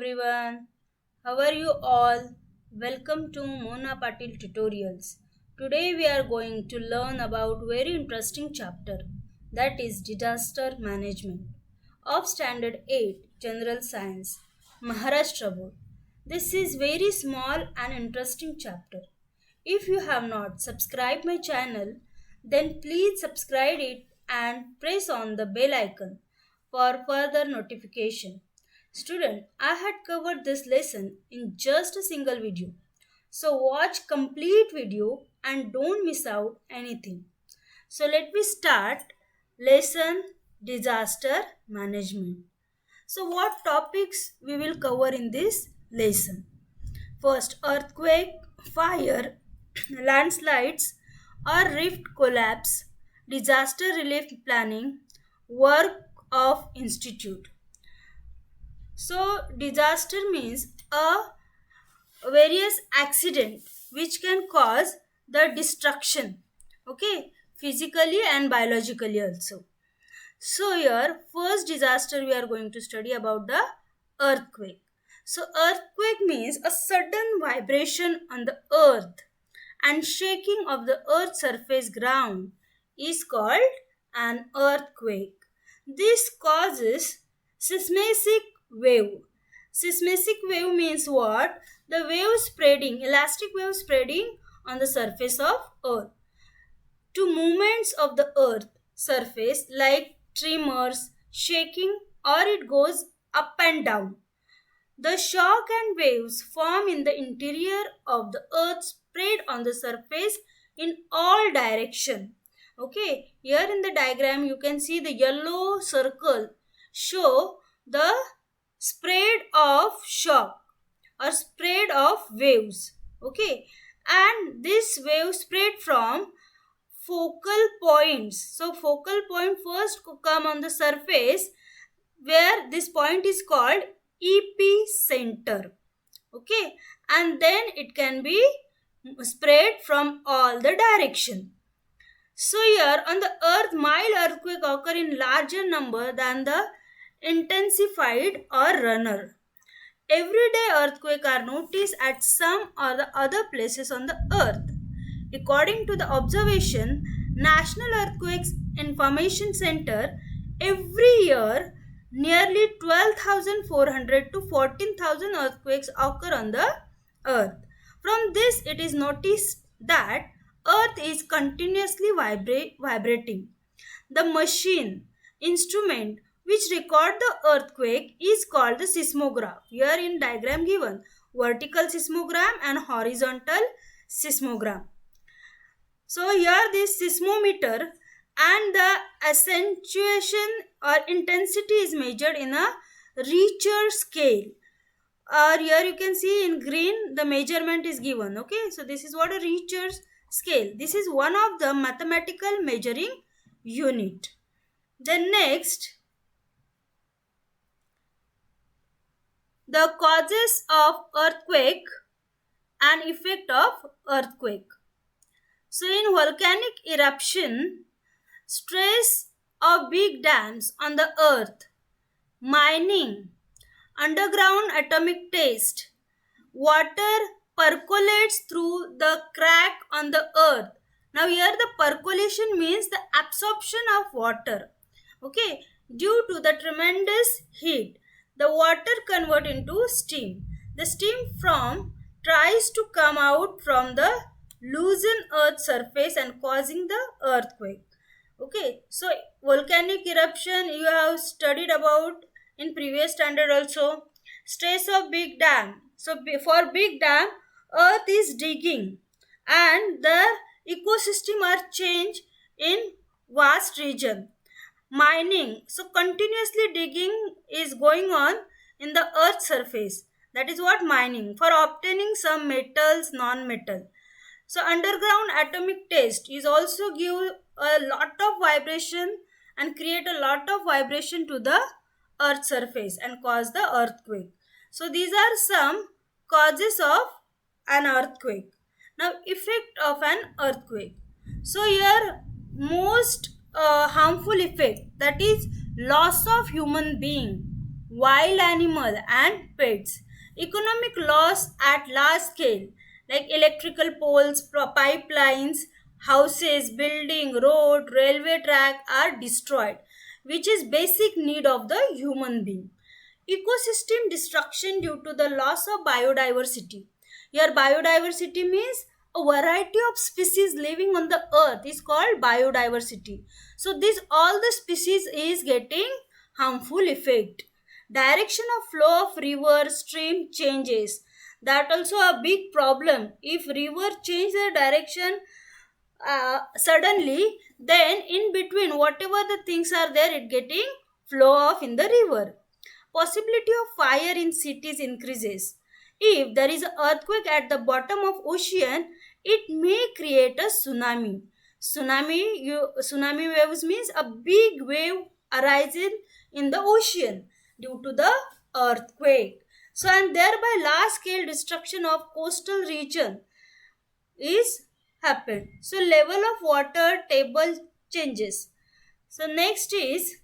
everyone. How are you all? Welcome to Mona Patil Tutorials. Today we are going to learn about very interesting chapter, that is disaster management of standard 8 general science Maharashtra board. This is very small and interesting chapter. If you have not subscribed my channel, then please subscribe it and press on the bell icon for further notification. Student, I had covered this lesson in just a single video. So watch complete video and don't miss out anything. So let me start lesson disaster management. So what topics we will cover in this lesson? First, earthquake, fire, landslides or rift collapse, disaster relief planning, work of institute. So disaster means a various accident which can cause the destruction, okay, physically and biologically also. So here first disaster we are going to study about the earthquake. So earthquake means a sudden vibration on the earth and shaking of the earth's surface ground is called an earthquake. This causes seismic wave. Seismic wave means what? The wave spreading, elastic wave spreading on the surface of earth. To movements of the earth surface like tremors, shaking, or it goes up and down. The shock and waves form in the interior of the earth spread on the surface in all direction. Okay, here in the diagram you can see the yellow circle show the spread of shock or spread of waves. Okay, and this wave spread from focal points. So focal point first come on the surface where this point is called epicenter. Okay, and then it can be spread from all the direction. So here on the earth, mild earthquake occur in larger number than the intensified or runner. Everyday earthquake are noticed at some or the other places on the earth. According to the observation, National Earthquakes Information Center, every year nearly 12,400 to 14,000 earthquakes occur on the earth. From this, it is noticed that earth is continuously vibrating. The machine, instrument which record the earthquake is called the seismograph. Here in diagram given, vertical seismogram and horizontal seismogram. So here this seismometer and the accentuation or intensity is measured in a Richter scale. Or here you can see in green the measurement is given. Okay, so this is what a Richter scale. This is one of the mathematical measuring unit. Then next, the causes of earthquake and effect of earthquake. So in volcanic eruption, stress of big dams on the earth, mining, underground atomic test, water percolates through the crack on the earth. Now here the percolation means the absorption of water. Okay, due to the tremendous heat, the water convert into steam. The steam from tries to come out from the loosened earth surface and causing the earthquake. Okay, so volcanic eruption you have studied about in previous standard also. Stress of big dam. So for big dam, earth is digging and the ecosystem are changed in vast region. Mining, so continuously digging is going on in the earth surface. That is what mining for obtaining some metals, non-metal. So underground atomic test is also give a lot of vibration and create a lot of vibration to the earth surface and cause the earthquake. So these are some causes of an earthquake. Now effect of an earthquake. So here most harmful effect, that is loss of human being. wild animal and pets. Economic loss at large scale, like electrical poles, pipelines, houses, building, road, railway track are destroyed, which is basic need of the human being. Ecosystem destruction due to the loss of biodiversity. Here biodiversity means a variety of species living on the earth is called biodiversity. So this all the species is getting harmful effect. Direction of flow of river stream changes. That also a big problem. If river change their direction suddenly, then in between whatever the things are there, it getting flow off in the river. Possibility of fire in cities increases. If there is an earthquake at the bottom of ocean, it may create a tsunami. Tsunami waves means a big wave arising in the ocean due to the earthquake. So and thereby large scale destruction of coastal region is happened. So level of water table changes. So next is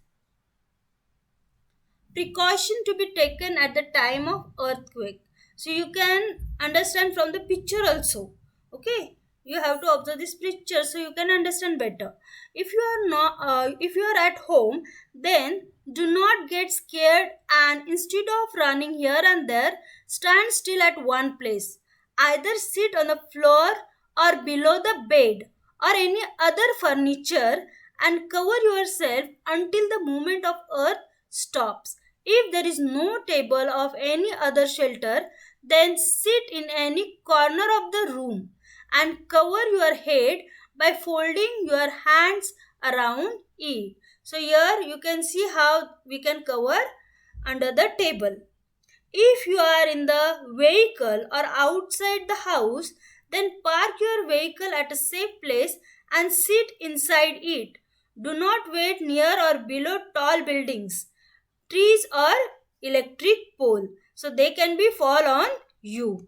precaution to be taken at the time of earthquake. So you can understand from the picture also. Okay, you have to observe this picture so you can understand better. If you are at home, then do not get scared, and instead of running here and there, stand still at one place. Either sit on the floor or below the bed or any other furniture and cover yourself until the movement of earth stops. If there is no table of any other shelter, then sit in any corner of the room and cover your head by folding your hands around it. So here you can see how we can cover under the table. If you are in the vehicle or outside the house, then park your vehicle at a safe place and sit inside it. Do not wait near or below tall buildings, trees or electric pole, so they can be fall on you.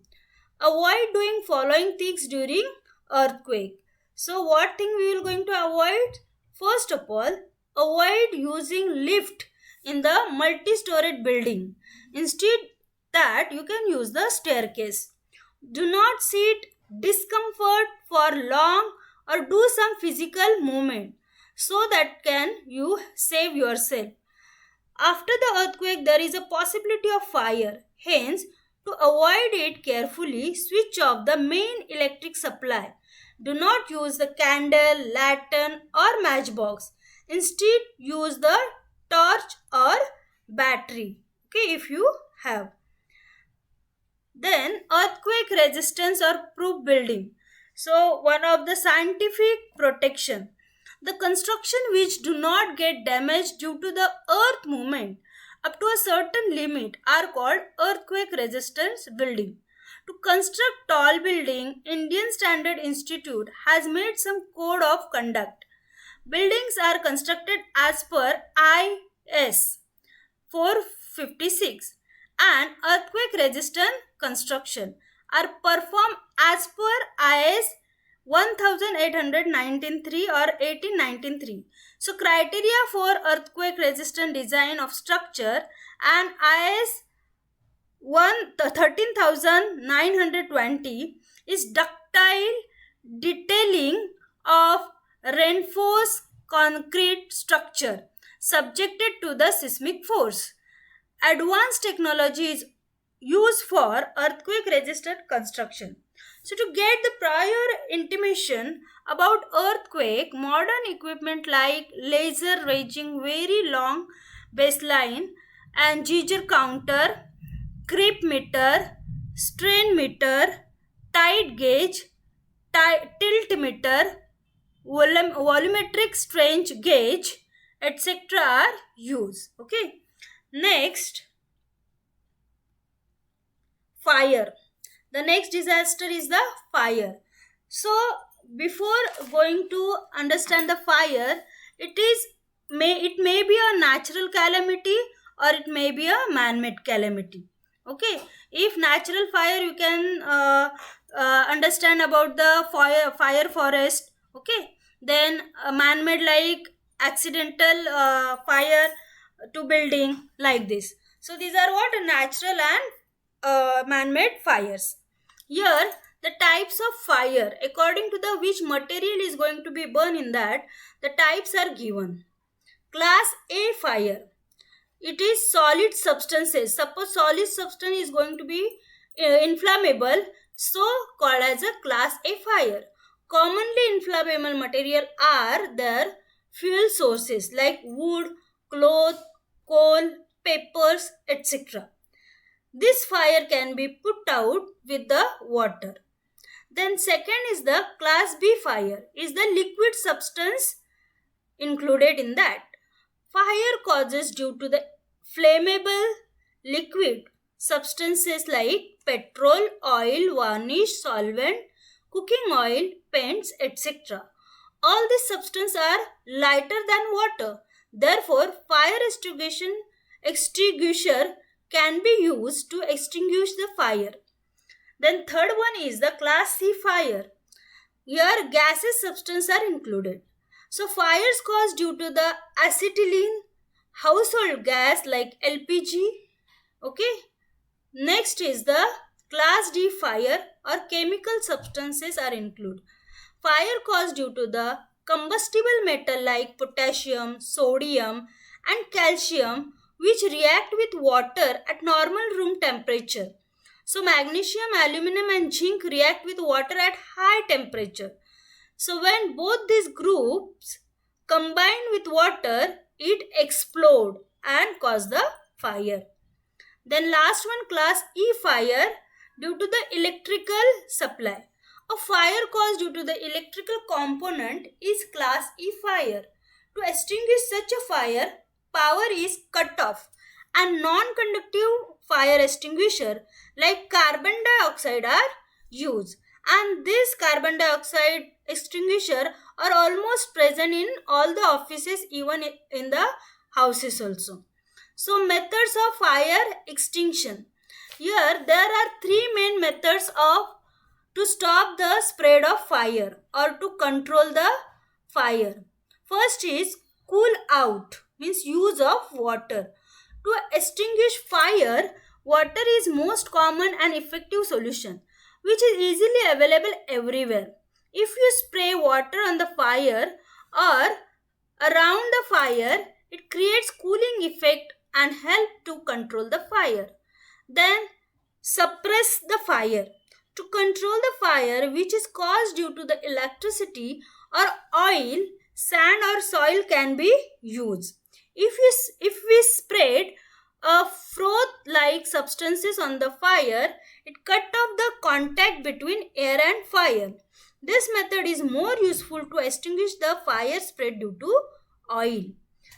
Avoid doing following things during earthquake. So what thing we will going to avoid? First of all, avoid using lift in the multi-storied building. Instead that you can use the staircase. Do not sit discomfort for long or do some physical movement so that can you save yourself. After the earthquake, there is a possibility of fire. Hence, to avoid it carefully, switch off the main electric supply. Do not use the candle, lantern or matchbox. Instead, use the torch or battery. Okay, if you have. Then, earthquake resistance or proof building. So, one of the scientific protection. The construction which do not get damaged due to the earth movement up to a certain limit are called earthquake resistance building. To construct tall building, Indian Standard Institute has made some code of conduct. Buildings are constructed as per IS 456 and earthquake resistant construction are performed as per IS 1893 or 1893. So criteria for earthquake resistant design of structure and IS 13920 is ductile detailing of reinforced concrete structure subjected to the seismic force. Advanced technology is used for earthquake resistant construction. So to get the prior intimation about earthquake, modern equipment like laser ranging very long baseline and Geiger counter, creep meter, strain meter, tide gauge, tilt meter, volumetric strain gauge, etc. are used. Okay. Next, fire. The next disaster is the fire. So before going to understand the fire, it may be a natural calamity or it may be a man-made calamity. Okay, if natural fire, you can understand about the fire forest. Okay, then man-made like accidental fire to building like this. So these are what? Natural and man-made fires. Here the types of fire, according to the which material is going to be burned in that, the types are given. Class A fire, it is solid substances. Suppose solid substance is going to be inflammable, so called as a class A fire. Commonly inflammable material are their fuel sources like wood, cloth, coal, peppers, etc. This fire can be put out with the water. Then second is the class B fire, is the liquid substance included in that. Fire causes due to the flammable liquid substances like petrol, oil, varnish, solvent, cooking oil, paints, etc. All these substances are lighter than water. Therefore, fire extinguisher can be used to extinguish the fire. Then third one is the class C fire. Here gaseous substances are included. So fires caused due to the acetylene, household gas like LPG. Okay. Next is the class D fire, or chemical substances are included. Fire caused due to the combustible metal like potassium, sodium and calcium, which react with water at normal room temperature. So magnesium, aluminum and zinc react with water at high temperature. So when both these groups combine with water, it explode and cause the fire. Then last one, class E fire, due to the electrical supply. A fire caused due to the electrical component is class E fire. To extinguish such a fire, power is cut off, and non-conductive fire extinguisher like carbon dioxide are used. And this carbon dioxide extinguisher are almost present in all the offices, even in the houses also. So methods of fire extinction. Here there are three main methods of to stop the spread of fire or to control the fire. First is cool out, means use of water. To extinguish fire, water is most common and effective solution, which is easily available everywhere. If you spray water on the fire or around the fire, it creates cooling effect and help to control the fire. Then suppress the fire. To control the fire which is caused due to the electricity or oil, sand or soil can be used. If we spread a froth-like substances on the fire, it cut off the contact between air and fire. This method is more useful to extinguish the fire spread due to oil.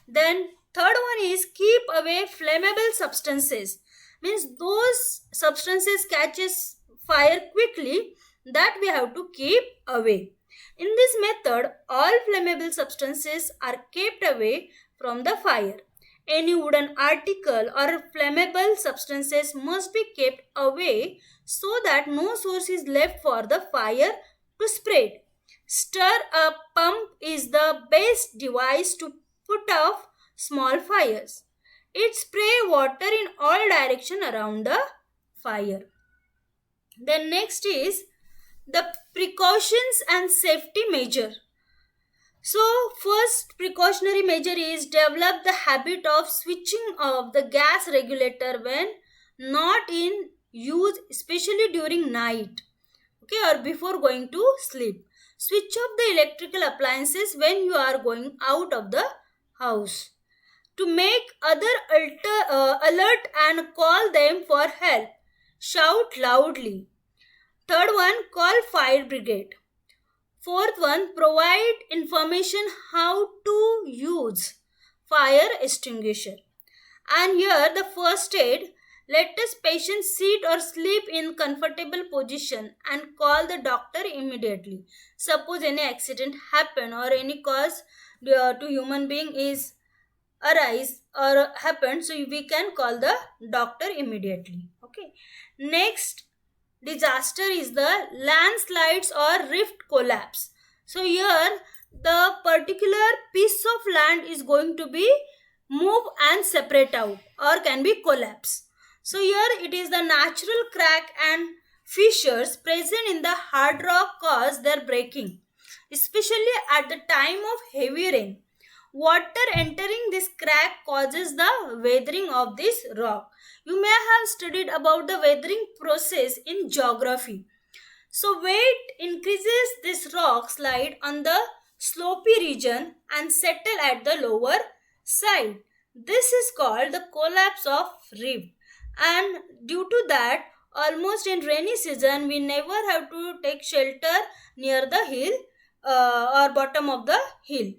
Then third one is keep away flammable substances. Means those substances catches fire quickly, that we have to keep away. In this method, all flammable substances are kept away from the fire. Any wooden article or flammable substances must be kept away so that no source is left for the fire to spread. Stir a pump is the best device to put off small fires. It sprays water in all directions around the fire. Then next is the precautions and safety measure. So first precautionary measure is develop the habit of switching off the gas regulator when not in use, especially during night, okay, or before going to sleep. Switch off the electrical appliances when you are going out of the house. To make other alert and call them for help, shout loudly. Third one, call fire brigade. Fourth one, provide information how to use fire extinguisher. And here the first aid, let us patient sit or sleep in comfortable position and call the doctor immediately. Suppose any accident happen or any cause to human being is arise or happen, so we can call the doctor immediately. Okay. Next disaster is the landslides or rift collapse. So here the particular piece of land is going to be move and separate out or can be collapse. So here it is the natural crack and fissures present in the hard rock cause their breaking, especially at the time of heavy rain. Water entering this crack causes the weathering of this rock. You may have studied about the weathering process in geography. So weight increases this rock slide on the slopy region and settle at the lower side. This is called the collapse of rift. And due to that, almost in rainy season, we never have to take shelter near the hill or bottom of the hill.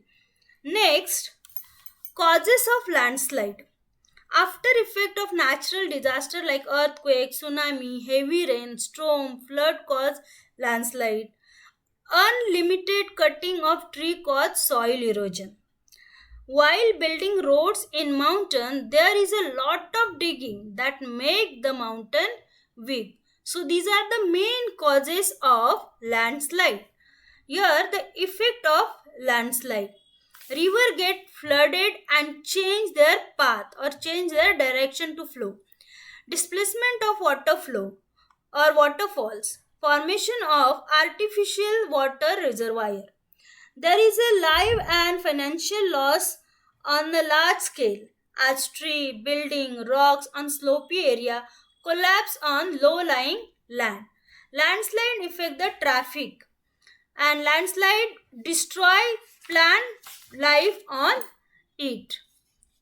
Next, causes of landslide. After effect of natural disaster like earthquake, tsunami, heavy rain, storm, flood cause landslide. Unlimited cutting of tree cause soil erosion. While building roads in mountain, there is a lot of digging that make the mountain weak. So these are the main causes of landslide. Here the effect of landslide. River get flooded and change their path or change their direction to flow. Displacement of water flow or waterfalls. Formation of artificial water reservoir. There is a live and financial loss on a large scale as tree, building, rocks on slopy area collapse on low-lying land. Landslide affect the traffic and landslide destroy plant life on it.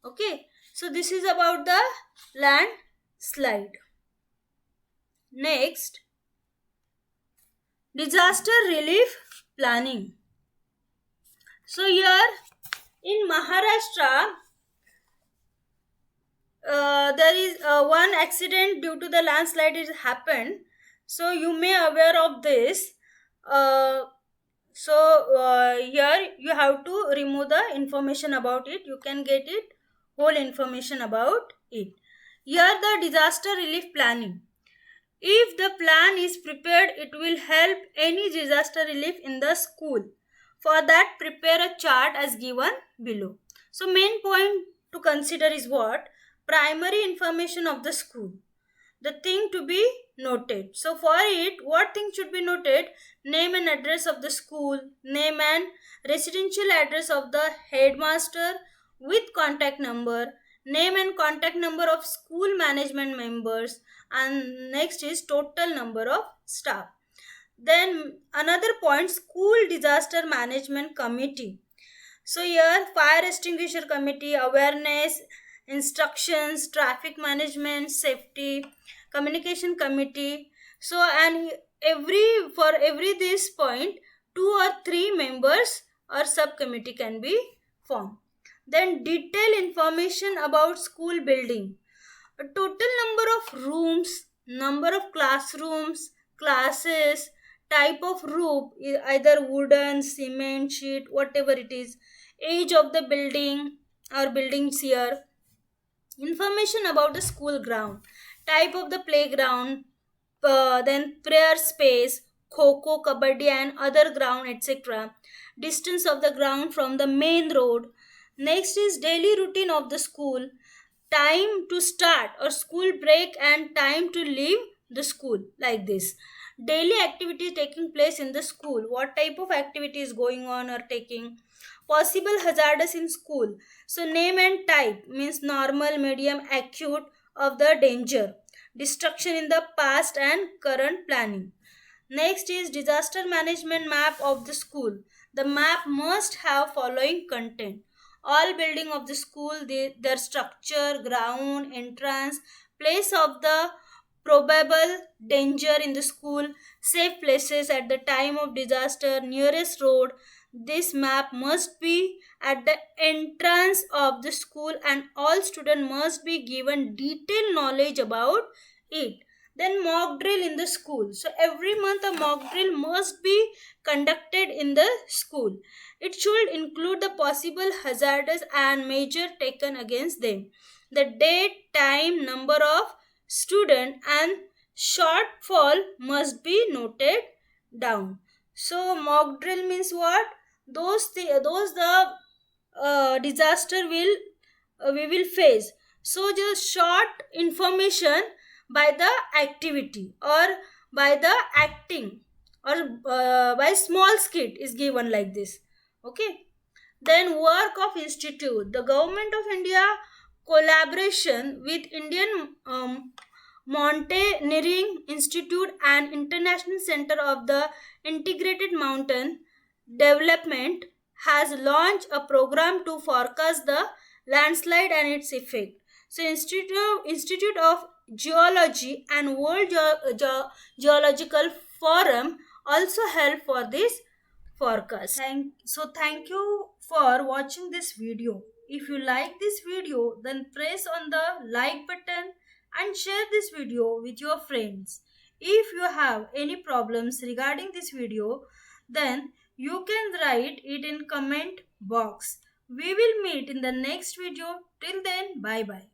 Okay, so this is about the landslide. Next, disaster relief planning. So here in Maharashtra, there is one accident due to the landslide is happened. So you may aware of this. Uh, here you have to remove the information about it. You can get it whole information about it. Here the disaster relief planning. If the plan is prepared, it will help any disaster relief in the school. For that, prepare a chart as given below. So main point to consider is what? Primary information of the school. The thing to be noted. So for it, what thing should be noted? Name and address of the school, name and residential address of the headmaster with contact number, name and contact number of school management members, and next is total number of staff. Then another point, school disaster management committee. So here fire extinguisher committee, awareness, instructions, traffic management, safety, communication committee. So and for every this point, 2 or 3 members or subcommittee can be formed. Then detailed information about school building. A total number of rooms, number of classrooms, classes, type of roof, either wooden, cement, sheet, whatever it is, age of the building or buildings here, information about the school ground, type of the playground, then prayer space, kho kabaddi and other ground, etc. Distance of the ground from the main road. Next is daily routine of the school, time to start or school break and time to leave the school, like this. Daily activity taking place in the school, what type of activity is going on or taking. Possible hazardous in school. So name and type means normal, medium, acute of the danger. Destruction in the past and current planning. Next is disaster management map of the school. The map must have following content. All building of the school, their structure, ground, entrance, place of the probable danger in the school, safe places at the time of disaster, nearest road. This map must be at the entrance of the school and all students must be given detailed knowledge about it. Then mock drill in the school. So every month a mock drill must be conducted in the school. It should include the possible hazards and measure taken against them. The date, time, number of student and shortfall must be noted down. So mock drill means what? Those the disaster will we will face. So just short information by the activity or by the acting or by small skit is given like this. Okay. Then work of institute. The government of India collaboration with Indian Mountaineering Institute and International Center of the Integrated Mountain Development has launched a program to forecast the landslide and its effect. So, Institute of Geology and World Geological Forum also help for this forecast. Thank you for watching this video. If you like this video, then press on the like button and share this video with your friends. If you have any problems regarding this video, then you can write it in comment box. We will meet in the next video. Till then, bye bye.